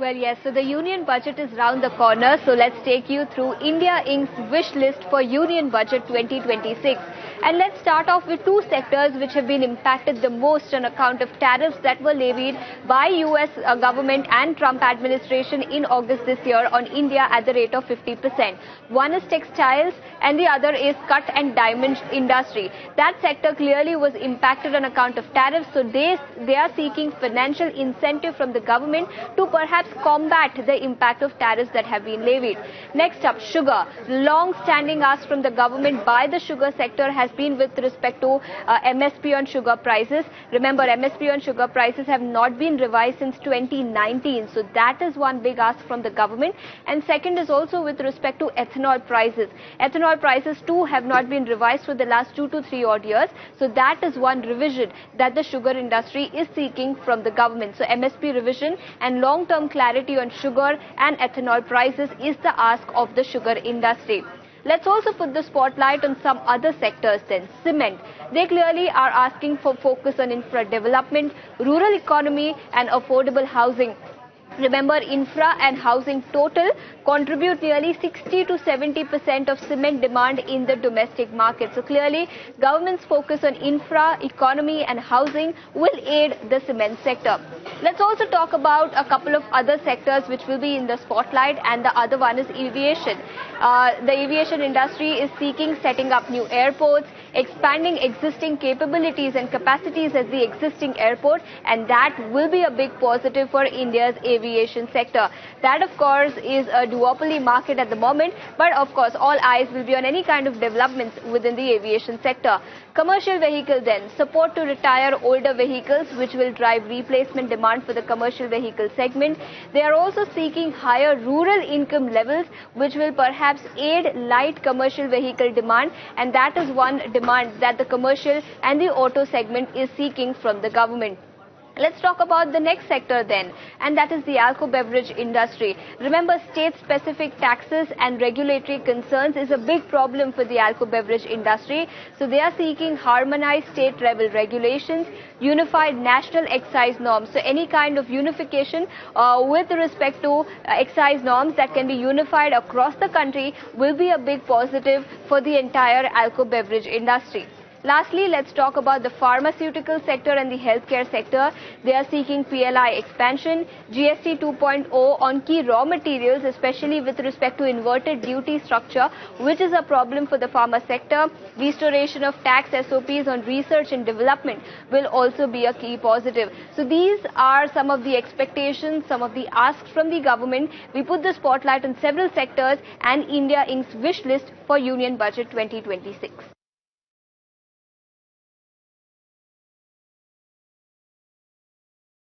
Well, yes, so the Union Budget is round the corner. So let's take you through India Inc.'s wish list for Union Budget 2026. And let's start off with two sectors which have been impacted the most on account of tariffs that were levied by US government and Trump administration in August this year on India at the rate of 50%. One is textiles and the other is cut and diamond industry. That sector clearly was impacted on account of tariffs. So they are seeking financial incentive from the government to perhaps combat the impact of tariffs that have been levied. Next up, sugar. Long-standing ask from the government by the sugar sector has been with respect to MSP on sugar prices. Remember, MSP on sugar prices have not been revised since 2019. So that is one big ask from the government. And second is also with respect to ethanol prices. Ethanol prices too have not been revised for the last 2 to 3 odd years. So that is one revision that the sugar industry is seeking from the government. So MSP revision and long-term clarity on sugar and ethanol prices is the ask of the sugar industry. Let's also put the spotlight on some other sectors then. Cement. They clearly are asking for focus on infra development, rural economy and affordable housing. Remember, infra and housing total contribute nearly 60 to 70% of cement demand in the domestic market. So clearly, government's focus on infra, economy and housing will aid the cement sector. Let's also talk about a couple of other sectors which will be in the spotlight, and the other one is aviation. The aviation industry is seeking setting up new airports, expanding existing capabilities and capacities at the existing airport, and that will be a big positive for India's aviation sector. That, of course, is a duopoly market at the moment, but of course all eyes will be on any kind of developments within the aviation sector. Commercial vehicle then, support to retire older vehicles which will drive replacement demand for the commercial vehicle segment. They are also seeking higher rural income levels which will perhaps aid light commercial vehicle demand, and that is one demand that the commercial and the auto segment is seeking from the government. Let's talk about the next sector then, and that is the alcohol beverage industry. Remember, state-specific taxes and regulatory concerns is a big problem for the alcohol beverage industry. So they are seeking harmonized state-level regulations, unified national excise norms. So any kind of unification with respect to excise norms that can be unified across the country will be a big positive for the entire alcohol beverage industry. Lastly, let's talk about the pharmaceutical sector and the healthcare sector. They are seeking PLI expansion, GST 2.0 on key raw materials, especially with respect to inverted duty structure, which is a problem for the pharma sector. Restoration of tax SOPs on research and development will also be a key positive. So these are some of the expectations, some of the asks from the government. We put the spotlight on several sectors and India Inc.'s wish list for Union Budget 2026.